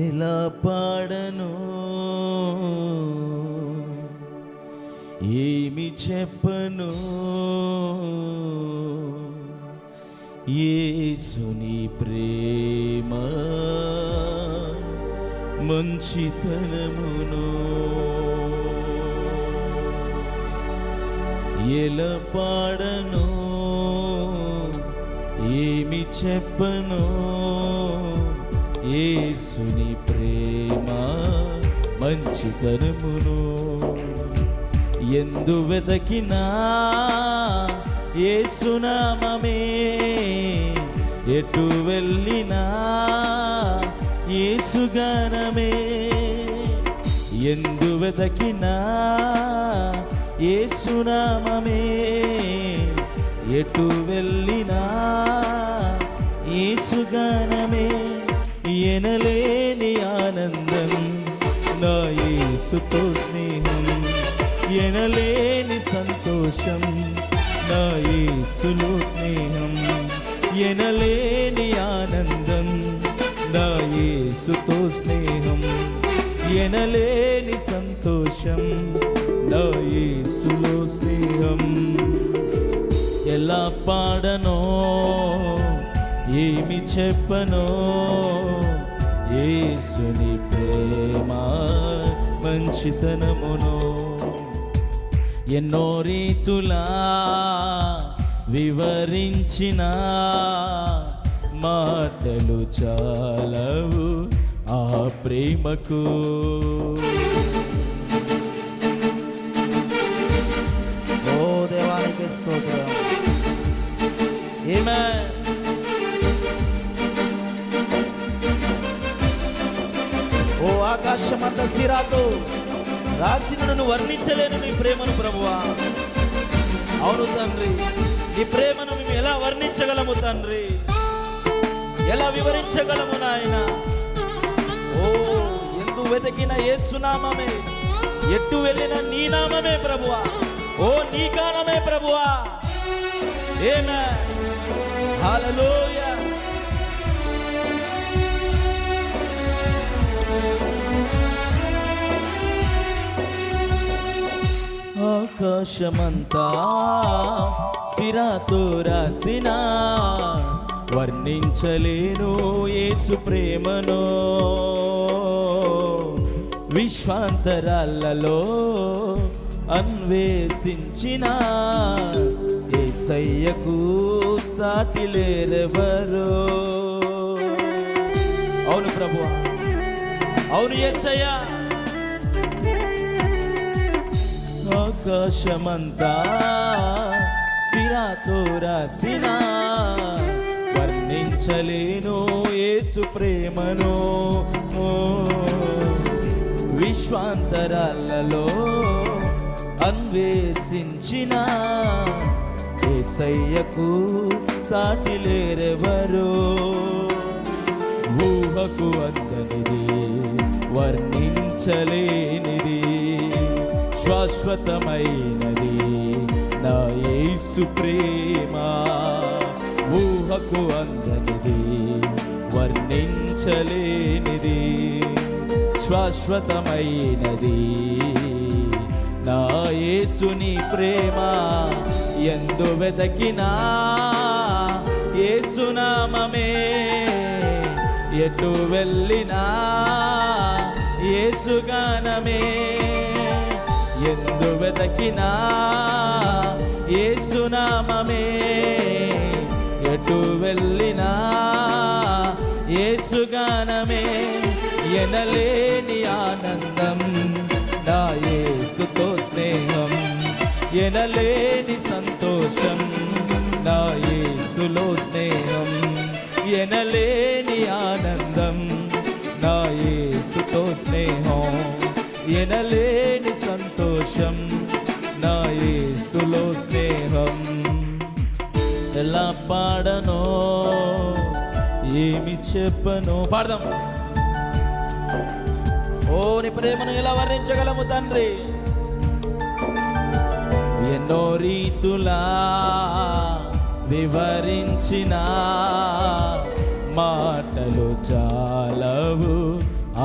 ఎలా పాడను, ఏమి చెప్పను, యేసుని ప్రేమ మంచితనమును. ఎలా పాడను, ఏమి చెప్పను, యేసుని ప్రేమ మంచితనమును. ఎందు వెతకినా యేసునామమే, ఎటు వెళ్ళినా యేసుగానమే. ఎందు వెతకినా యేసునామమే, ఎటు వెళ్ళినా యేసుగానమే. ఎనలేని ఆనందం నా యేసుతో స్నేహం, ఎనలేని సంతోషం నా యేసులో స్నేహం. ఎనలేని ఆనందం నా యేసుతో స్నేహం, ఎనలేని సంతోషం నా యేసులో స్నేహం. ఎలా పాడనో, ఏమి చెప్పనో, యేసుని ప్రేమ మంచితనమును. ఎన్నో రీతులా వివరించిన మాటలు చాలవు ఆ ప్రేమకు. ఓ దేవానికి స్తోత్రం. ఆమేన్. ఓ ఆకాశమంత సిరాతో రాసినను వర్ణించలేను నీ ప్రేమను ప్రభువా. అవును తండ్రి, నీ ప్రేమను మేము ఎలా వర్ణించగలము తండ్రి, ఎలా వివరించగలము నాయన. ఓ ఎందు వెతికిన యేసునామమే, ఎటు వెళ్ళిన నీ నామమే ప్రభువా. ఓ నీ గానమే ప్రభువా. ఆమేన్. హల్లెలూయా. ఆకాశమంతా సిరాతో రాసిన వర్ణించలేను యేసు ప్రేమను. విశ్వాంతరాలలో అన్వేషించిన యేసయ్యకు సాటి లేరెవరు. అవును ప్రభువా, అవును యేసయ్యా. ఆకాశమంతా సిరాతో రాసిన వర్ణించలేను యేసు ప్రేమను. విశ్వాంతరాలలో అన్వేషించిన యేసయ్యకు సాటి లేరెవరు. ఊహకు అందనిది, వర్ణించలేనిది, శాశ్వతమైనది నా యేసు ప్రేమ. ఊహకు అందనిది, వర్ణించలేనిది, శాశ్వతమైనది నా యేసుని ప్రేమ. ఎందు వెతకినా యేసునామమే, ఎటు వెళ్ళినా యేసుగానమే. ఎందు వెతకినా యేసునామమే, ఎటు వెళ్ళినా యేసుగానమే. ఎనలేని ఆనందం నా యేసుతో స్నేహం, ఎనలేని సంతోషం నా యేసులో స్నేహం. ఎనలేని ఆనందం నా యేసుతో స్నేహం, ఎనలేని సంతోషం నా యేసులో స్నేహం. ఎలా పాడనో, ఏమి చెప్పనో. పాడదాం. ఓ నీ ప్రేమను ఎలా వర్ణించగలము తండ్రి. ఎన్నో రీతులా వివరించిన మాటలు చాలవు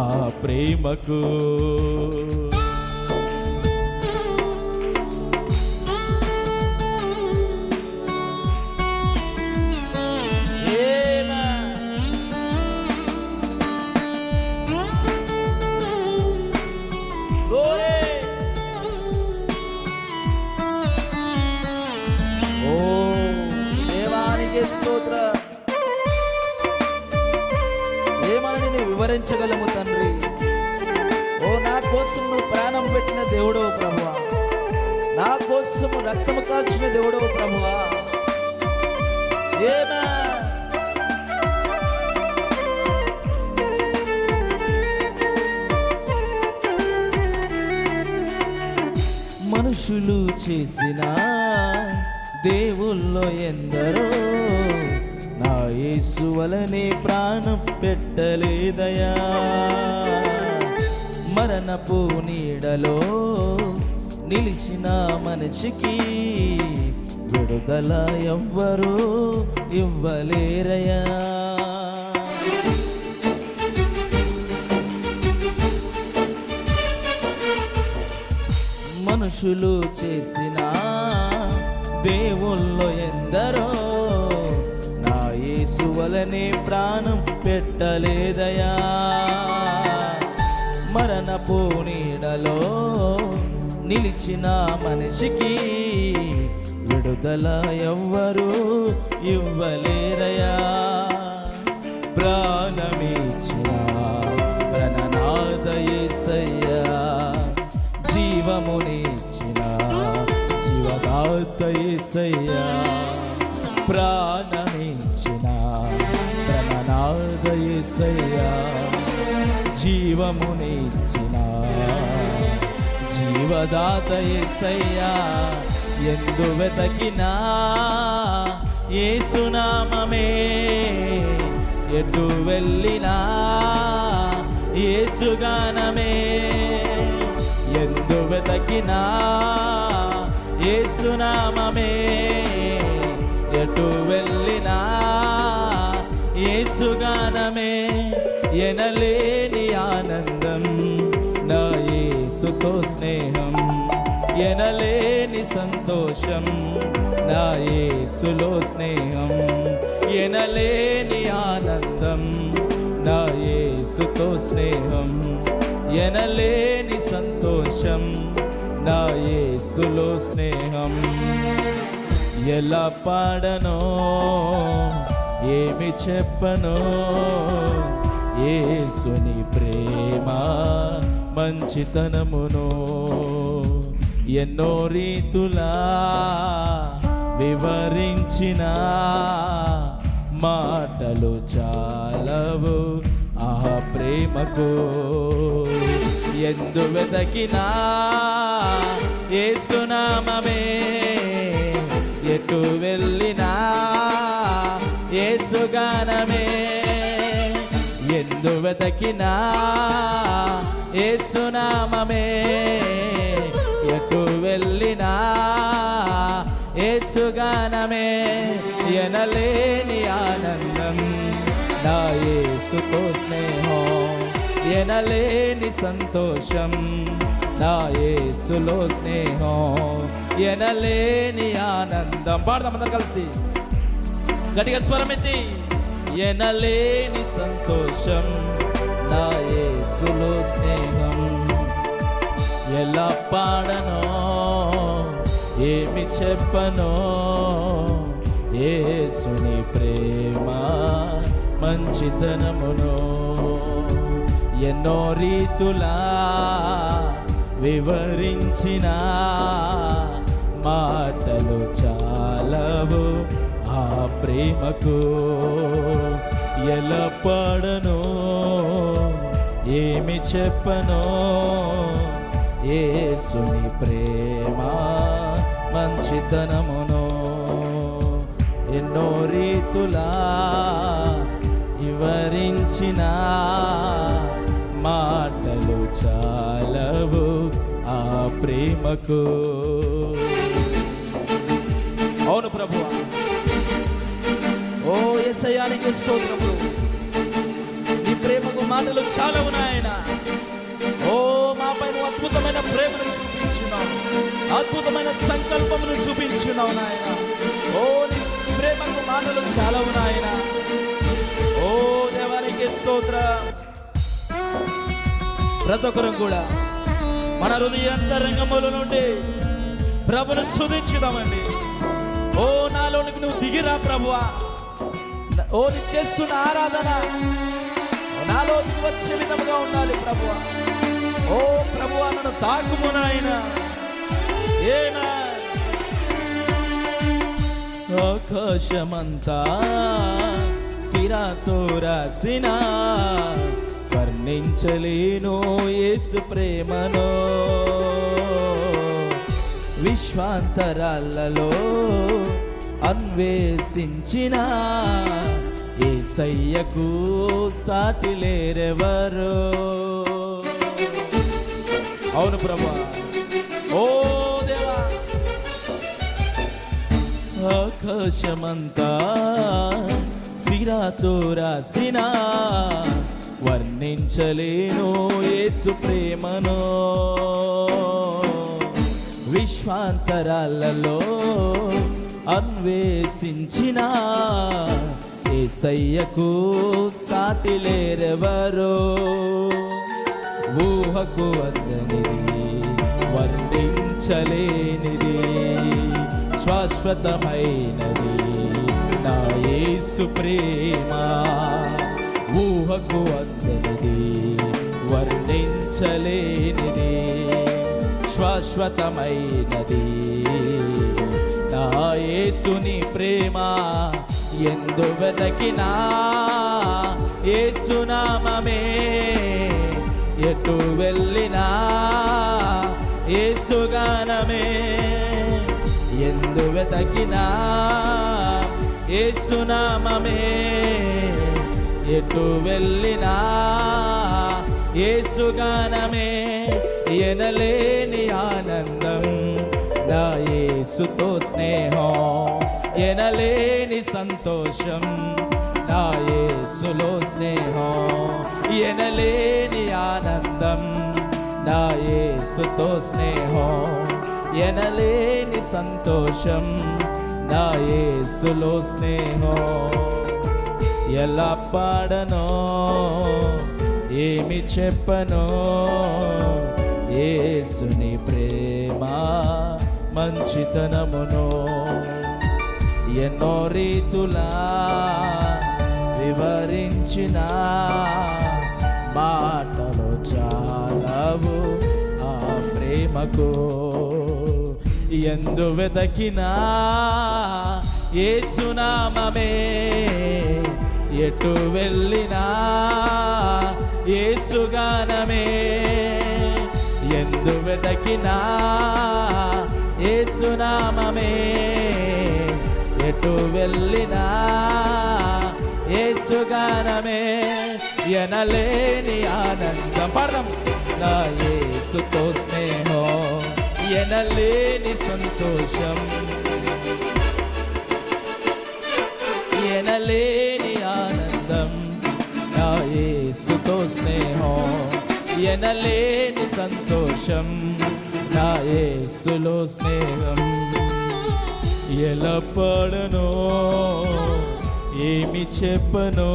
ఆ ప్రేమకు. స్తోత్ర. ఏమని నేను వివరించగలము తండ్రి. ఓ నా కోసం నువ్వు ప్రాణం పెట్టిన దేవుడో ప్రభువా, నా కోసం రక్తము కాల్చిన దేవుడో ప్రభువా. మనుషులు చేసిన దేవుల్లో ఎందరో నా యేసు వలనే ప్రాణం పెట్టలేదయా. మరణపు నీడలో నిలిచిన మనిషికి విడుదల ఎవ్వరూ ఇవ్వలేరయా. మనుషులు చేసిన దేవుల్లో ఎందరో నా యేసు వలనే ప్రాణం పెట్టలేదయా. మరణపు నీడలో నిలిచిన మనిషికి విడుదల ఎవ్వరూ ఇవ్వలేరయా. ప్రాణమిచ్చిన ప్రణనాద యేసయ్యా, జీవమునిచ్చిన జీవదాత యేసయ్యా, ప్రాణమిచ్చిన ప్రణనాద యేసయ్యా, జీవమునిచ్చిన జీవదాత యేసయ్యా. ఎందు వెతకినా యేసునామమే, ఎటు వెళ్ళినా యేసుగానమే. ఎందు వెతకినా యేసునామమే, ఎటు వెళ్ళినా యేసుగానమే. ఎనలేని ఆనందం నా యేసుతో స్నేహం, ఎనలేని సంతోషం నా యేసులో స్నేహం. ఎనలేని ఆనందం నా యేసుతో స్నేహం, ఎనలేని సంతోషం నా యేసులో స్నేహం. ఎలా పాడనో ఏమి చెప్పనో యేసుని ప్రేమ మంచితనమును. ఎన్నో రీతులా వివరించిన మాటలు చాలవు ఆ ప్రేమకు. ఎందు వెతకినా యేసునామమే, ఎటు వెళ్ళినా యేసుగానమే. ఎందు వెతకినా యేసునామమే, ఎటు వెళ్ళినా యేసుగానమే. ఎనలేని ఆనందం నా యేసుతో స్నేహం, ఎనలేని సంతోషం నా యేసులో స్నేహం. ఎనలేని ఆనందం. పాడదాం అందరం కలిసి గట్టిగా స్వరమెత్తి. ఎనలేని సంతోషం నా యేసులో స్నేహం. ఎలా పాడనో ఏమి చెప్పనో యేసుని ప్రేమ మంచితనమును. ఎన్నో రీతులా వివరించిన మాటలు చాలవు ఆ ప్రేమకు. ఎలా పాడనో ఏమి చెప్పనో యేసుని ప్రేమ మంచితనమును. ఎన్నో రీతులా వివరించిన మాటలు చాలవు ఆ ప్రేమకు. అవును ప్రభువా. ఓ యేసయ్యానికి స్తోత్రములు. ప్రేమకు మాటలు చాలా ఉన్నాయన. ఓ మాపై నువ్వు అద్భుతమైన ప్రేమను చూపించున్నావు, అద్భుతమైన సంకల్పమును చూపించున్నావు నాయన. ఓ నీ ప్రేమకు మాటలు చాలా ఉన్నాయన. ఓ దేవానికి స్తోత్రం. ప్రతి ఒక్కరం కూడా మన హృదయాంతరంగముల నుండి ప్రభును స్తుతించుదామండి. ఓ నాలోనికి నువ్వు దిగిరా ప్రభువా. ఓ నీ చేస్తున్న ఆరాధన నాలో దిగి వచ్చే విధముగా ఉండాలి ప్రభువా. ఓ ప్రభువా నన్ను తాకుము నాయన. ఏనా ఆకాశమంతా సిరాతో రాసిన వర్ణించలేను యేసు ప్రేమను, విశ్వాంతరాలలో అన్వేషించిన యేసయ్యకు సాటి లేరెవరు. అవును ప్రభువా. ఓ దేవా, ఆకాశమంతా సిరాతో రాసిన వర్ణించలేను యేసు ప్రేమను, విశ్వాంతరాలలో అన్వేషించిన యేసయ్యకు సాటి లేరెవరో. ఊహకు అందనిది వర్ణించలేనిది శాశ్వతమైనది నా యేసు ప్రేమ. ఊహకు అందనిది వర్ణించలేనిది శాశ్వతమైనది నా యేసుని ప్రేమ. ఎందు వెతకినా యేసునామమే, ఎటు వెళ్ళినా యేసుగానమే. ఎందు వెతకినా యేసునామమే, ఎటు వెళ్ళినా యేసుగానమే. ఎనలేని ఆనందం నా యేసుతో స్నేహం, ఎనలేని సంతోషం నా యేసులో స్నేహం. ఎనలేని ఆనందం నా యేసుతో స్నేహం, ఎనలేని సంతోషం నా యేసులో స్నేహం. ఎలా పాడనో ఏమి చెప్పనో యేసుని ప్రేమ మంచితనమును. ఎన్నో రీతులా వివరించిన మాటలు చాలవు ఆ ప్రేమకు. ఎందు వెతకినా యేసునామమే, ఎటు వెళ్ళినా యేసుగానమే. ఎందు వెతకినా యేసునామమే, ఎటు వెళ్ళినా యేసుగానమే. ఎనలేని ఆనందం పాడదాం నా యేసుతో స్నేహం, ఎనలేని సంతోషం, ఎనలేని ఆనందం నా యేసుతో స్నేహం, ఎనలేని సంతోషం నా యేసులో స్నేహం. ఎలా పాడనో ఏమి చెప్పనో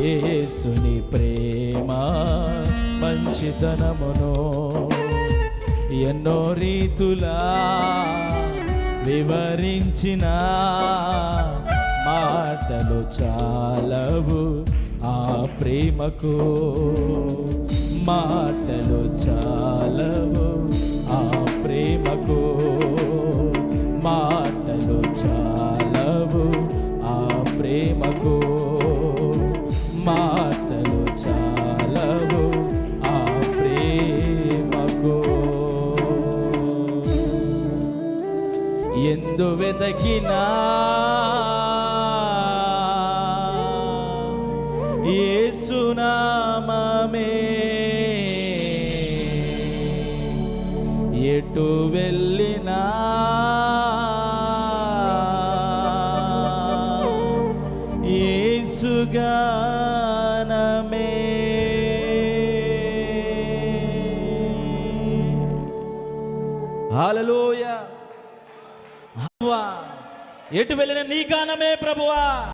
యేసుని ప్రేమ మంచితనమును. ఎన్నో రీతులా వివరించిన మాటలు చాలవు ఆ ప్రేమకు. మాటలు చాలవు ఆ ప్రేమకు, మాటలు చాలవు ఆ ప్రేమకు, మాటలు చాలవు ఆ ప్రేమకు. ఎందు వెతకినా యేసునామమే, ఎటు వెళ్ళినా యేసుగానమే. హల్లెలూయా. ఎటు వెళ్ళిన నీ గానమే ప్రభువా.